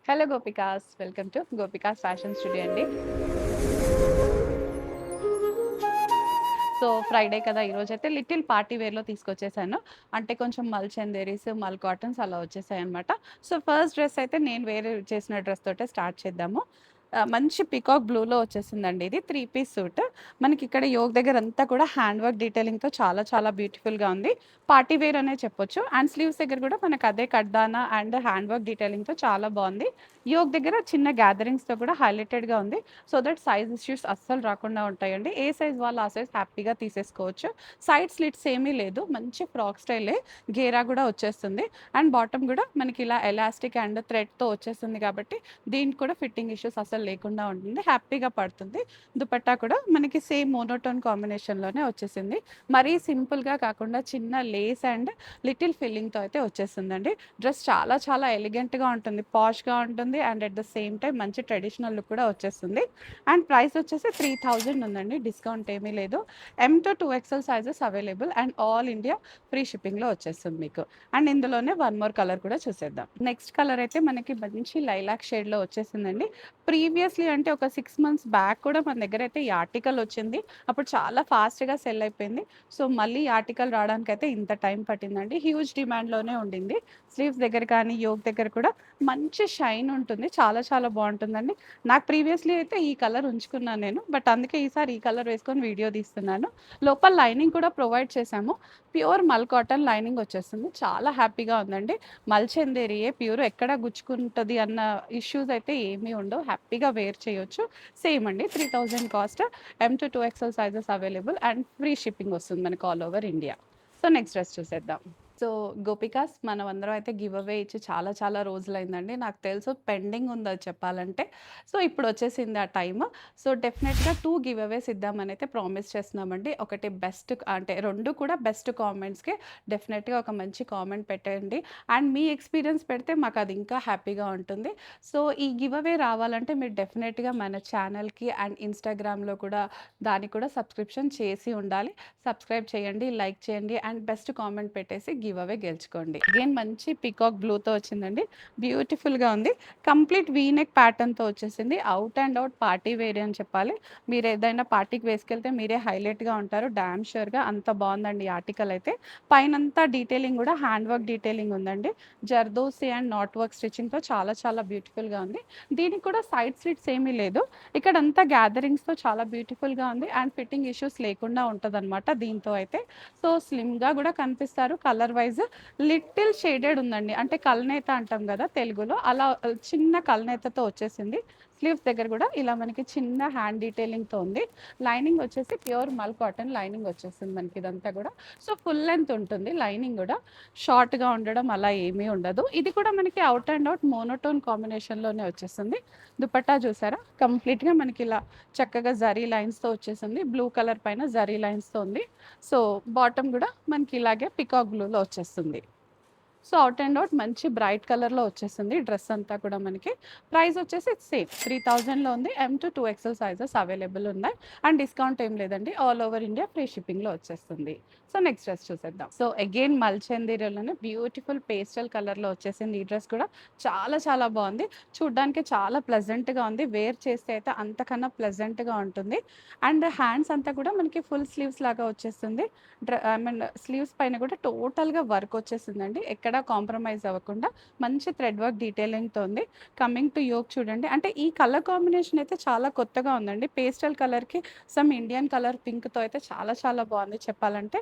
Hello gopikas, welcome to gopikas fashion studio అండి. So Friday కదా, ఈరోజైతే లిటిల్ పార్టీ వేర్‌లో తీసుకొచ్చేసాను. అంటే కొంచెం మల్ చందేరీస్, మల్ కాటన్స్ అలా వచ్చేసాయన్నమాట. సో ఫస్ట్ డ్రెస్ అయితే నేను వేర్ చేసిన డ్రెస్ తోటే స్టార్ట్ చేద్దాము. మంచి పీకాక్ బ్లూలో వచ్చేసిందండి ఇది. 3 పీస్ సూట్. మనకి ఇక్కడ యోక్ దగ్గర అంతా కూడా హ్యాండ్ వర్క్ డీటెయిలింగ్‌తో చాలా చాలా బ్యూటిఫుల్‌గా ఉంది. పార్టీ వేర్ అనే చెప్పొచ్చు. అండ్ స్లీవ్స్ దగ్గర కూడా మనకు అదే కడ్దానా అండ్ హ్యాండ్ వర్క్ డీటెయిలింగ్‌తో చాలా బాగుంది. యోక్ దగ్గర చిన్న గ్యాదరింగ్స్‌తో కూడా హైలైటెడ్‌గా ఉంది. సో దట్ సైజ్ ఇష్యూస్ అస్సలు రాకుండా ఉంటాయండి. ఏ సైజ్ వాళ్ళు ఆ సైజ్ హ్యాపీగా తీసేసుకోవచ్చు. సైడ్ స్లిట్స్ ఏమీ లేదు. మంచి ఫ్రాక్ స్టైలే. గేరా కూడా వచ్చేస్తుంది. అండ్ బాటమ్ కూడా మనకి ఇలా ఎలాస్టిక్ అండ్ థ్రెడ్‌తో వచ్చేస్తుంది కాబట్టి దీనికి కూడా ఫిట్టింగ్ ఇష్యూస్ అసలు లేకుండా ఉంటుంది. హ్యాపీగా పడుతుంది. దుపట్టా కూడా మనకి సేమ్ మోనోటోన్ కాంబినేషన్‌లోనే వచ్చేసింది. మరీ సింపుల్‌గా కాకుండా చిన్న లేస్ అండ్ లిటిల్ ఫిల్లింగ్‌తో అయితే వచ్చేసిందండి. డ్రెస్ చాలా చాలా ఎలిగెంట్‌గా ఉంటుంది. పాష్‌గా ఉంటుంది. And at the same time మంచి ట్రెడిషనల్ లుక్ కూడా వచ్చేస్తుంది. అండ్ ప్రైస్ వచ్చేసి 3000 ఉందండి. డిస్కౌంట్ ఏమీ లేదు. M to 2XL sizes available and all India free షిప్పింగ్‌లో వచ్చేస్తుంది మీకు. అండ్ ఇందులోనే వన్ మోర్ కలర్ కూడా చూసేద్దాం. నెక్స్ట్ కలర్ అయితే మనకి మంచి లైలాక్ షేడ్‌లో వచ్చేసిందండి. ప్రీవియస్‌లీ అంటే ఒక 6 మంత్స్ బ్యాక్ కూడా మన దగ్గరైతే ఈ ఆర్టికల్ వచ్చింది. అప్పుడు చాలా ఫాస్ట్‌గా సెల్ అయిపోయింది. సో మళ్ళీ ఈ ఆర్టికల్ రావడానికైతే ఇంత టైం పట్టిందండి. హ్యూజ్ డిమాండ్‌లోనే ఉండింది. స్లీవ్స్ దగ్గర కానీ, యోక్ దగ్గర కూడా మంచి షైన్ ఉంటుంది. చాలా చాలా బావుంటుందండి. నాకు ప్రీవియస్‌లీ అయితే ఈ కలర్ ఉంచుకున్నాను నేను. బట్ అందుకే ఈసారి ఈ కలర్ వేసుకొని వీడియో తీస్తున్నాను. లోపల లైనింగ్ కూడా ప్రొవైడ్ చేశాము. ప్యూర్ మల్ కాటన్ లైనింగ్ వచ్చేస్తుంది. చాలా హ్యాపీగా ఉందండి. మల్ చందేరియే ప్యూర్, ఎక్కడ గుచ్చుకుంటది అన్న ఇష్యూస్ అయితే ఏమీ ఉండవు. హ్యాపీగా వేర్ చేయొచ్చు. సేమ్ అండి, 3000 cost. M to 2XL sizes available and free shipping వస్తుంది మనకు all over India. So next dress చూసేద్దాం. సో గోపికాస్, మనం అందరం అయితే గివ్ అవే ఇచ్చి చాలా చాలా రోజులైందండి. నాకు తెలుసు పెండింగ్ ఉంది అది చెప్పాలంటే. సో ఇప్పుడు వచ్చేసింది ఆ టైమ్. సో డెఫినెట్‌గా 2 గివ్ అవేస్ ఇద్దామని అయితే ప్రామిస్ చేస్తున్నామండి. ఒకటి బెస్ట్, అంటే 2 కూడా బెస్ట్ కామెంట్స్‌కే డెఫినెట్‌గా ఒక మంచి కామెంట్ పెట్టండి. అండ్ మీ ఎక్స్‌పీరియన్స్ పెడితే మాకు అది ఇంకా హ్యాపీగా ఉంటుంది. సో ఈ గివ్ అవే రావాలంటే మీరు డెఫినెట్‌గా మన ఛానల్‌కి అండ్ ఇన్‌స్టాగ్రామ్‌లో కూడా దానికి కూడా సబ్స్క్రిప్షన్ చేసి ఉండాలి. సబ్స్క్రైబ్ చేయండి, లైక్ చేయండి అండ్ బెస్ట్ కామెంట్ పెట్టేసి గివ్ అవే గెలుచుకోండి. అగైన్ మంచి పీకాక్ బ్లూతో వచ్చిందండి. బ్యూటిఫుల్‌గా ఉంది. కంప్లీట్ వీ నెక్ ప్యాటర్న్‌తో వచ్చేసింది. Out and out party wear అని చెప్పాలి. మీరు ఏదైనా పార్టీకి వేసుకెళ్తే మీరే హైలైట్‌గా ఉంటారు డామ్ ష్యూర్‌గా. అంత బాగుందండి ఈ ఆర్టికల్ అయితే. పైనంతా డీటెయిలింగ్ కూడా హ్యాండ్ వర్క్ డీటెయిలింగ్ ఉందండి. జర్దోసి అండ్ నాట్ వర్క్ స్టిచ్చింగ్‌తో చాలా చాలా బ్యూటిఫుల్‌గా ఉంది. దీనికి కూడా సైడ్ స్లిట్స్ ఏమీ లేదు. ఇక్కడంతా గ్యాదరింగ్స్‌తో చాలా బ్యూటిఫుల్‌గా ఉంది అండ్ ఫిట్టింగ్ ఇష్యూస్ లేకుండా ఉంటదనమాట దీంతో అయితే. సో స్లిమ్‌గా గూడా కనిపిస్తారు. కలర్ వైస్ లిటిల్ షేడెడ్ ఉందండి. అంటే కల్నేత అంటాం గదా తెలుగులో, అలా చిన్న కల్నేతతో వచ్చేసింది. స్లీవ్స్ దగ్గర గూడా ఇలా మనకి చిన్న హ్యాండ్ డీటెయిలింగ్‌తో ఉంది. లైనింగ్ వచ్చేసి ప్యూర్ మల్ కాటన్ లైనింగ్ వచ్చేసింది మనకి ఇదంతా గూడా. సో ఫుల్ లెంత్ ఉంటుంది లైనింగ్ గూడా. షార్ట్‌గా ఉండడం అలా ఏమీ ఉండదు. ఇది కూడా మనకి అవుట్ అండ్ అవుట్ మోనోటోన్ కాంబినేషన్‌లోనే వచ్చేసింది. దుపట్టా చూసారా? కంప్లీట్‌గా మనకి ఇలా చక్కగా జరీ లైన్స్‌తో వచ్చేసింది. బ్లూ కలర్ పైన జరీ లైన్స్‌తో ఉంది. సో బాటమ్ గూడా మనకి ఇలాగే పికాక్ బ్లూలో వచ్చేస్తుంది. సో అవుట్ అండ్ అవుట్ మంచి బ్రైట్ కలర్‌లో వచ్చేసింది డ్రెస్ అంతా కూడా మనకి. ప్రైస్ వచ్చేసి సేమ్ 3000లో ఉంది. ఎమ్ టు 2XL సైజెస్ అవైలబుల్ ఉన్నాయి. అండ్ డిస్కౌంట్ ఏం లేదండి. ఆల్ ఓవర్ ఇండియా ఫ్రీ షిప్పింగ్‌లో వచ్చేస్తుంది. సో నెక్స్ట్ డ్రెస్ చూసేద్దాం. సో అగైన్ మల్చందీరిలోనే బ్యూటిఫుల్ పేస్టల్ కలర్‌లో వచ్చేసింది ఈ డ్రెస్ కూడా. చాలా చాలా బాగుంది. చూడ్డానికి చాలా ప్లెజెంట్‌గా ఉంది. వేర్ చేస్తే అయితే అంతకన్నా ప్లెజెంట్‌గా ఉంటుంది. అండ్ హ్యాండ్స్ అంతా కూడా మనకి ఫుల్ స్లీవ్స్ లాగా వచ్చేస్తుంది. ఐ మీన్ స్లీవ్స్ పైన కూడా టోటల్‌గా వర్క్ వచ్చేసిందండి. ఎక్కడా కాంప్రమైజ్ అవ్వకుండా మంచి థ్రెడ్ వర్క్ డీటెయిలింగ్‌తో ఉంది. కమింగ్ టు యోక్ చూడండి. అంటే ఈ కలర్ కాంబినేషన్ అయితే చాలా కొత్తగా ఉందండి. పేస్టల్ కలర్‌కి సమ్ ఇండియన్ కలర్ పింక్‌తో అయితే చాలా చాలా బాగుంది చెప్పాలంటే.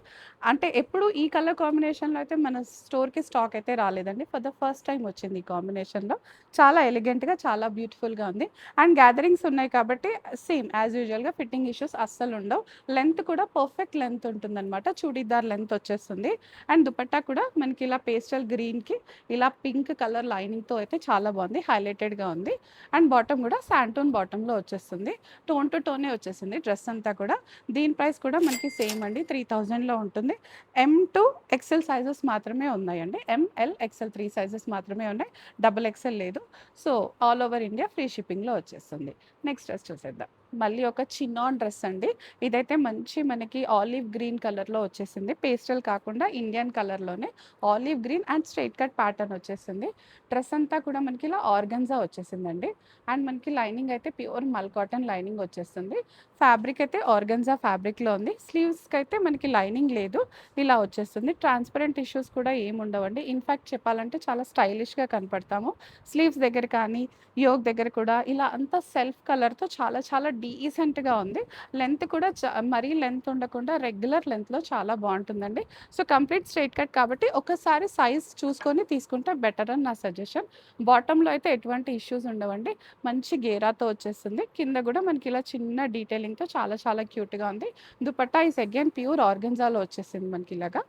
అంటే ఎప్పుడు ఈ కలర్ కాంబినేషన్‌లో అయితే మన స్టోర్‌కి స్టాక్ అయితే రాలేదండి. ఫర్ ద ఫస్ట్ టైమ్ వచ్చింది ఈ కాంబినేషన్‌లో. చాలా ఎలిగెంట్‌గా, చాలా బ్యూటిఫుల్‌గా ఉంది. అండ్ గ్యాదరింగ్స్ ఉన్నాయి కాబట్టి సేమ్ యాజ్ యూజువల్‌గా ఫిట్టింగ్ ఇష్యూస్ అస్సలు ఉండవు. లెంత్ కూడా పర్ఫెక్ట్ లెంత్ ఉంటుందన్నమాట. చూడీదార్ లెంత్ వచ్చేస్తుంది. అండ్ దుపట్టా కూడా మనకి ఇలా పేస్టల్ గ్రీన్‌కి ఇలా పింక్ కలర్ లైనింగ్‌తో అయితే చాలా బాగుంది. హైలైటెడ్‌గా ఉంది. అండ్ బాటమ్ కూడా శాంటూన్ బాటమ్‌లో వచ్చేస్తుంది. టోన్ టు టోనే వచ్చేసింది డ్రెస్ అంతా కూడా. దీని ప్రైస్ కూడా మనకి సేమ్ అండి, 3000లో ఉంటుంది. ఎమ్ టు ఎక్సెల్ సైజెస్ మాత్రమే ఉన్నాయండి. ఎంఎల్, ఎక్సెల్ 3 సైజెస్ మాత్రమే ఉన్నాయి. డబుల్ ఎక్సెల్ లేదు. So all over India free షిప్పింగ్‌లో వచ్చేస్తుంది. నెక్స్ట్ డ్రెస్ చూసేద్దాం. మళ్ళీ ఒక చిన్నాన్ డ్రెస్ అండి. ఇదైతే మంచి మనకి ఆలివ్ గ్రీన్ కలర్‌లో వచ్చేసింది. పేస్టల్ కాకుండా ఇండియన్ కలర్‌లోనే olive green and straight cut pattern వచ్చేసింది. డ్రెస్ అంతా కూడా మనకి ఇలా ఆర్గన్జా వచ్చేసిందండి. అండ్ మనకి లైనింగ్ అయితే ప్యూర్ మల్ కాటన్ లైనింగ్ వచ్చేస్తుంది. ఫ్యాబ్రిక్ అయితే ఆర్గన్జా ఫ్యాబ్రిక్‌లో ఉంది. స్లీవ్స్‌కైతే మనకి లైనింగ్ లేదు. ఇలా వచ్చేస్తుంది. ట్రాన్స్‌పరెంట్ టిష్యూస్ కూడా ఏమి ఉండవండి. ఇన్‌ఫాక్ట్ చెప్పాలంటే చాలా స్టైలిష్‌గా కనపడతాము. స్లీవ్స్ దగ్గర కానీ, యోక్ దగ్గర కూడా ఇలా అంతా సెల్ఫ్ కలర్‌తో చాలా చాలా డీసెంట్‌గా ఉంది. లెంత్ కూడా మరీ లెంత్ ఉండకుండా రెగ్యులర్ లెంత్‌లో చాలా బావుంటుందండి. సో, కంప్లీట్ స్ట్రెయిట్ కట్ కాబట్టి ఒకసారి సైజ్ చూసుకొని తీసుకుంటే బెటర్ అని నా సజెషన్. బాటమ్‌లో అయితే ఎటువంటి ఇష్యూస్ ఉండవండి. మంచి గేరాతో వచ్చేస్తుంది. కింద గూడా మనకి ఇలా చిన్న డీటెయిలింగ్‌తో చాలా చాలా క్యూట్‌గా ఉంది. దుపట్టా ఈస్ అగైన్ ప్యూర్ ఆర్గన్జాలో వచ్చేసింది మనకిలాగా.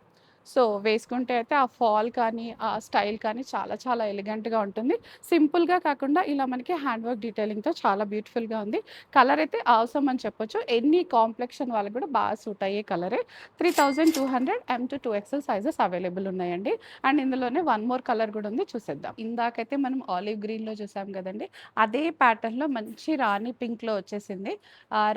సో, వేసుకుంటే అయితే ఆ ఫాల్ కానీ, ఆ స్టైల్ కానీ చాలా చాలా ఎలిగెంట్‌గా ఉంటుంది. సింపుల్‌గా కాకుండా ఇలా మనకి హ్యాండ్ వర్క్ డీటెయిలింగ్‌తో చాలా బ్యూటిఫుల్‌గా ఉంది. కలర్ అయితే ఆసమ్ అని చెప్పొచ్చు. ఎనీ కాంప్లెక్షన్ వాళ్ళకి కూడా బాగా సూట్ అయ్యే కలరే. 3200 M-2XL సైజెస్ అవైలబుల్ ఉన్నాయండి. అండ్ ఇందులోనే వన్ మోర్ కలర్ కూడా ఉంది చూసేద్దాం. ఇందాకైతే మనం ఆలివ్ గ్రీన్‌లో చూసాం కదండీ! అదే ప్యాటర్న్‌లో మంచి రాణి పింక్‌లో వచ్చేసింది.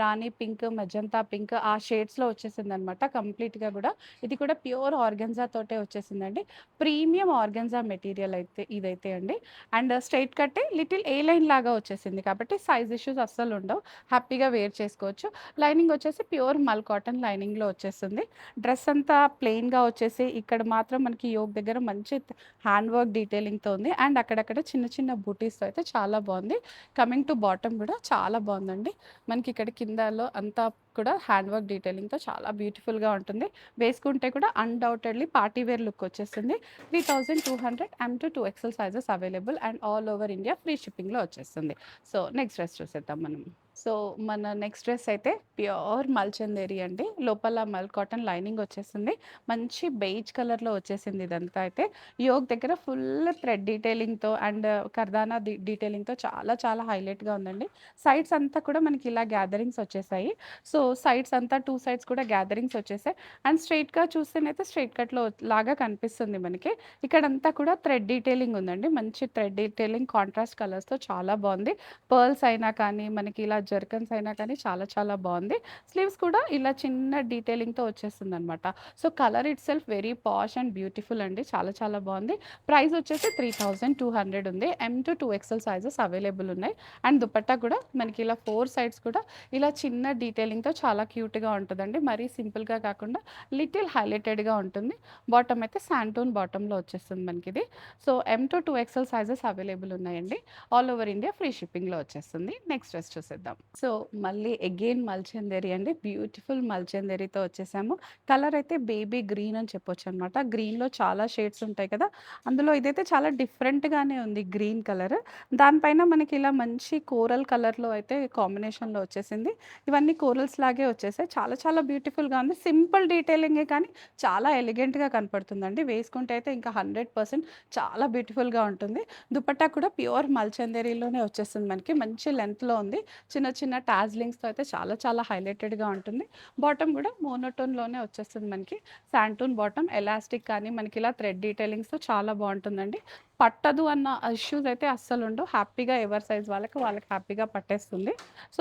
రాణి పింక్, మెజంతా పింక్ ఆ షేడ్స్‌లో వచ్చేసిందనమాట కంప్లీట్‌గా గూడా. ఇది కూడా ప్యూర్ ఆర్గన్జా తోటే వచ్చేసిందండి. ప్రీమియం ఆర్గన్జా మెటీరియల్ అయితే ఇదైతే అండి. అండ్ స్ట్రెయిట్ కట్టే లిటిల్ ఏ లైన్ లాగా వచ్చేసింది కాబట్టి సైజ్ ఇష్యూస్ అస్సలు ఉండవు. హ్యాపీగా వేర్ చేసుకోవచ్చు. లైనింగ్ వచ్చేసి ప్యూర్ మల్ కాటన్ లైనింగ్‌లో వచ్చేస్తుంది. డ్రెస్ అంతా ప్లెయిన్‌గా వచ్చేసి ఇక్కడ మాత్రం మనకి యోక్ దగ్గర మంచి హ్యాండ్ వర్క్ డీటెయిలింగ్‌తో ఉంది. అండ్ అక్కడక్కడ చిన్న చిన్న బూటీస్‌తో అయితే చాలా బావుంది. కమింగ్ టు బాటమ్ గూడా చాలా బావుందండి. మనకి ఇక్కడ కిందలో అంతా కూడా హ్యాండ్ వర్క్ డీటెయిలింగ్‌తో చాలా బ్యూటిఫుల్‌గా ఉంటుంది. వేసుకుంటే కూడా అన్‌డౌటెడ్‌లీ పార్టీ వేర్ లుక్ వచ్చేస్తుంది. 3200 M-2XL sizes available and all over India free షిప్పింగ్‌లో వచ్చేస్తుంది. సో, నెక్స్ట్ డ్రెస్ చూసేద్దాం మనం. సో, మన నెక్స్ట్ డ్రెస్ అయితే ప్యూర్ మల్చందేరి అండి. లోపల మల్ కాటన్ లైనింగ్ వచ్చేసింది. మంచి బెయిజ్ కలర్‌లో వచ్చేసింది ఇదంతా అయితే. యోక్ దగ్గర ఫుల్ థ్రెడ్ డీటెయిలింగ్‌తో అండ్ కర్దానా డీటెయిలింగ్‌తో చాలా చాలా హైలైట్‌గా ఉందండి. సైడ్స్ అంతా కూడా మనకి ఇలా గ్యాదరింగ్స్ వచ్చేసాయి. సో, సైడ్స్ అంతా 2 సైడ్స్ కూడా గ్యాదరింగ్స్ వచ్చేసాయి. అండ్ స్ట్రెయిట్‌గా చూస్తేనైతే స్ట్రెయిట్ కట్‌లో లాగా కనిపిస్తుంది మనకి. ఇక్కడంతా కూడా థ్రెడ్ డీటెయిలింగ్ ఉందండి. మంచి థ్రెడ్ డీటెయిలింగ్ కాంట్రాస్ట్ కలర్స్‌తో చాలా బావుంది. పర్ల్స్ అయినా కానీ, మనకి ఇలా జర్కన్స్ అయినా కానీ చాలా చాలా బావుంది. స్లీవ్స్ కూడా ఇలా చిన్న డీటెయిలింగ్‌తో వచ్చేస్తుందనమాట. So, colour itself very posh and beautiful అండి. చాలా చాలా బావుంది. ప్రైస్ వచ్చేసి 3200 ఉంది. M-2XL సైజెస్ అవైలబుల్ ఉన్నాయి. అండ్ దుపట్టా కూడా మనకి ఇలా 4 సైడ్స్ కూడా ఇలా చిన్న డీటెయిలింగ్‌తో చాలా క్యూట్‌గా ఉంటదండి. మరీ సింపుల్‌గా కాకుండా లిటిల్ హైలైటెడ్‌గా ఉంటుంది. బాటమ్ అయితే శాంటూన్ బాటమ్‌లో వచ్చేస్తుంది మనకిది. సో, M-2XL సైజెస్ అవైలబుల్ ఉన్నాయండి. ఆల్ ఓవర్ ఇండియా ఫ్రీ షిప్పింగ్‌లో వచ్చేస్తుంది. నెక్స్ట్ డ్రెస్ చూసేద్దాం. సో, మళ్ళీ అగైన్ మల్చందేరి అండి. బ్యూటిఫుల్ మల్చందేరితో వచ్చేసాము. కలర్ అయితే బేబీ గ్రీన్ అని చెప్పొచ్చనమాట. గ్రీన్‌లో చాలా షేడ్స్ ఉంటాయి కదా! అందులో ఇదైతే చాలా డిఫరెంట్‌గానే ఉంది గ్రీన్ కలర్. దానిపైన మనకి ఇలా మంచి కోరల్ కలర్‌లో అయితే కాంబినేషన్‌లో వచ్చేసింది. ఇవన్నీ కోరల్స్ లాగే వచ్చేసాయి. చాలా చాలా బ్యూటిఫుల్‌గా ఉంది. సింపుల్ డీటెయిలింగే కానీ చాలా ఎలిగెంట్‌గా కనపడుతుందండి. వేసుకుంటే అయితే ఇంకా 100% చాలా బ్యూటిఫుల్‌గా ఉంటుంది. దుపట్టా కూడా ప్యూర్ మల్చందేరిలోనే వచ్చేస్తుంది మనకి. మంచి లెంగ్త్‌లో ఉంది. చిన్న చిన్న టాజిలింగ్స్‌తో అయితే చాలా చాలా హైలైటెడ్‌గా ఉంటుంది. బాటమ్ కూడా మోనోటోన్‌లోనే వచ్చేస్తుంది మనకి. శాంటూన్ బాటమ్ ఎలాస్టిక్ కానీ మనకి ఇలా థ్రెడ్ డీటెయిలింగ్స్‌తో చాలా బావుంటుందండి. పట్టదు అన్న ఇష్యూస్ అయితే అస్సలుండవు. హ్యాపీగా ఎవరి సైజ్ వాళ్ళకి హ్యాపీగా పట్టేస్తుంది. సో,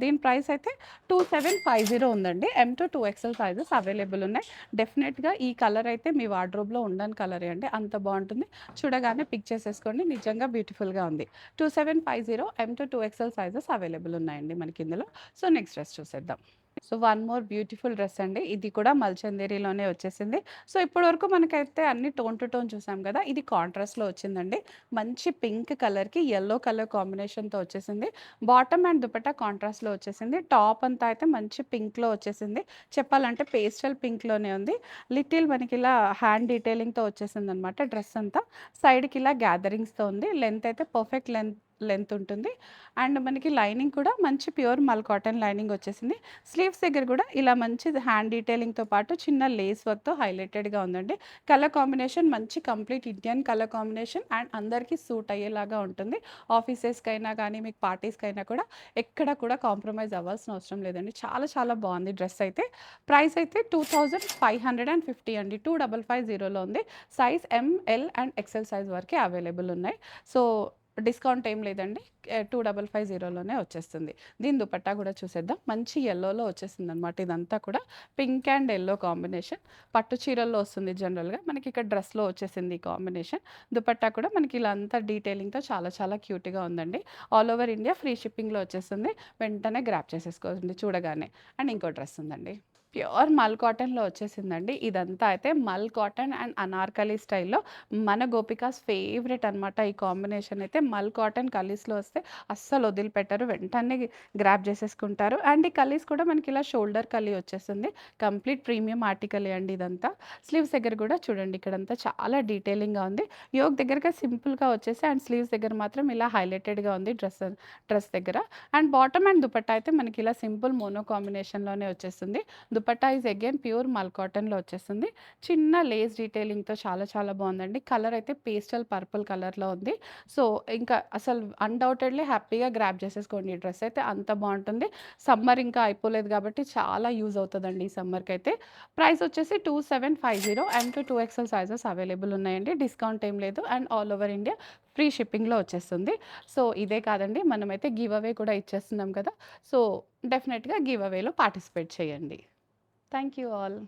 దీని ప్రైస్ అయితే 2750 ఉందండి. M-2XL సైజెస్ అవైలబుల్ ఉన్నాయి. డెఫినెట్‌గా ఈ కలర్ అయితే మీ వార్డ్‌రోబ్‌లో ఉండని కలరే అండి. అంత బావుంటుంది. చూడగానే పిక్ చేసేసుకోండి. నిజంగా బ్యూటిఫుల్‌గా ఉంది. 2750 M-2XL సైజెస్ అవైలబుల్ ఉన్నాయండి మనకిందులో. సో, నెక్స్ట్ డ్రెస్ చూసేద్దాం. So, one more beautiful dress అండి. ఇది కూడా మల్చందేరిలోనే వచ్చేసింది. సో, ఇప్పటి వరకు మనకైతే అన్ని టోన్ టు టోన్ చూసాం కదా! ఇది కాంట్రాస్ట్‌లో వచ్చిందండి. మంచి పింక్ కలర్‌కి యెల్లో కలర్ కాంబినేషన్‌తో వచ్చేసింది. బాటమ్ అండ్ దుపట్టా కాంట్రాస్ట్‌లో వచ్చేసింది. టాప్ అంతా అయితే మంచి పింక్‌లో వచ్చేసింది. చెప్పాలంటే పేస్టల్ పింక్‌లోనే ఉంది. లిటిల్ మనకిలా హ్యాండ్ డీటెయిలింగ్‌తో వచ్చేసిందనమాట డ్రెస్ అంతా. సైడ్‌కి ఇలా గ్యాదరింగ్స్‌తో ఉంది. లెంత్ అయితే పర్ఫెక్ట్ లెంత్ ఉంటుంది. అండ్ మనకి లైనింగ్ కూడా మంచి ప్యూర్ మల్ కాటన్ లైనింగ్ వచ్చేసింది. స్లీవ్స్ దగ్గర కూడా ఇలా మంచి హ్యాండ్ డీటెయిలింగ్‌తో పాటు చిన్న లేస్ వర్క్‌తో హైలైటెడ్‌గా ఉందండి. కలర్ కాంబినేషన్ మంచి complete Indian colour combination and అందరికీ సూట్ అయ్యేలాగా ఉంటుంది. ఆఫీసెస్‌కైనా కానీ, మీకు పార్టీస్‌కైనా కూడా ఎక్కడ కూడా కాంప్రమైజ్ అవ్వాల్సిన అవసరం లేదండి. చాలా చాలా బావుంది డ్రెస్ అయితే. ప్రైస్ అయితే 2550 అండి. 2550లో ఉంది. Size M, L and XL size వరకే అవైలబుల్ ఉన్నాయి. సో, డిస్కౌంట్ ఏం లేదండి. 2550లోనే వచ్చేస్తుంది. దీని దుపట్టా కూడా చూసేద్దాం. మంచి యెల్లోలో వచ్చేసిందనమాట ఇదంతా కూడా. Pink and yellow combination. పట్టు చీరల్లో వస్తుంది జనరల్‌గా. మనకి ఇక్కడ డ్రెస్‌లో వచ్చేసింది ఈ కాంబినేషన్. దుపట్టా కూడా మనకి ఇలా అంతా డీటెయిలింగ్‌తో చాలా చాలా క్యూట్‌గా ఉందండి. ఆల్ ఓవర్ ఇండియా ఫ్రీ షిప్పింగ్‌లో వచ్చేస్తుంది. వెంటనే గ్రాబ్ చేసేసుకోండి చూడగానే. అండ్ ఇంకో డ్రెస్ ఉందండి. ప్యూర్ మల్ కాటన్‌లో వచ్చేసిందండి. ఇదంతా అయితే మల్ కాటన్ అండ్ అనార్కలి స్టైల్‌లో మన గోపికాస్ ఫేవరెట్ అనమాట. ఈ కాంబినేషన్ అయితే మల్ కాటన్ కలీస్‌లో వస్తే అస్సలు వదిలిపెట్టరు. వెంటనే గ్రాబ్ చేసేసుకుంటారు. అండ్ ఈ కలీస్ కూడా మనకి ఇలా షోల్డర్ కలీ వచ్చేసింది. కంప్లీట్ ప్రీమియం ఆర్టికలే అండి ఇదంతా. స్లీవ్స్ దగ్గర కూడా చూడండి ఇక్కడంతా చాలా డీటెయిలింగ్‌గా ఉంది. యోక్ దగ్గరగా సింపుల్‌గా వచ్చేసి అండ్ స్లీవ్స్ దగ్గర మాత్రం ఇలా హైలైటెడ్‌గా ఉంది డ్రెస్ దగ్గర. అండ్ బాటమ్ అండ్ దుపట్టా అయితే మనకి ఇలా సింపుల్ మోనో కాంబినేషన్‌లోనే వచ్చేస్తుంది. దుపట్టా ఈజ్ అగైన్ ప్యూర్ మల్ కాటన్‌లో వచ్చేసింది. చిన్న లేస్ డీటెయిలింగ్‌తో చాలా చాలా బావుందండి. కలర్ అయితే పేస్టల్ పర్పుల్ కలర్‌లో ఉంది. సో, ఇంకా అసలు అన్‌డౌటెడ్‌లీ హ్యాపీగా గ్రాబ్ చేసేసుకోండి. ఈ డ్రెస్ అయితే అంత బావుంటుంది. సమ్మర్ ఇంకా అయిపోలేదు కాబట్టి చాలా యూజ్ అవుతదండి ఈ సమ్మర్‌కైతే. ప్రైస్ వచ్చేసి 2750 అండ్ 2 ఎక్స్‌ఎల్ సైజెస్ అవైలబుల్ ఉన్నాయండి. డిస్కౌంట్ ఏం లేదు. And all over India free షిప్పింగ్‌లో వచ్చేస్తుంది. సో, ఇదే కాదండి మనమైతే గివ్ అవే కూడా ఇచ్చేస్తున్నాం కదా! సో, డెఫినెట్‌గా గివ్ అవేలో పార్టిసిపేట్ చేయండి. Thank you all.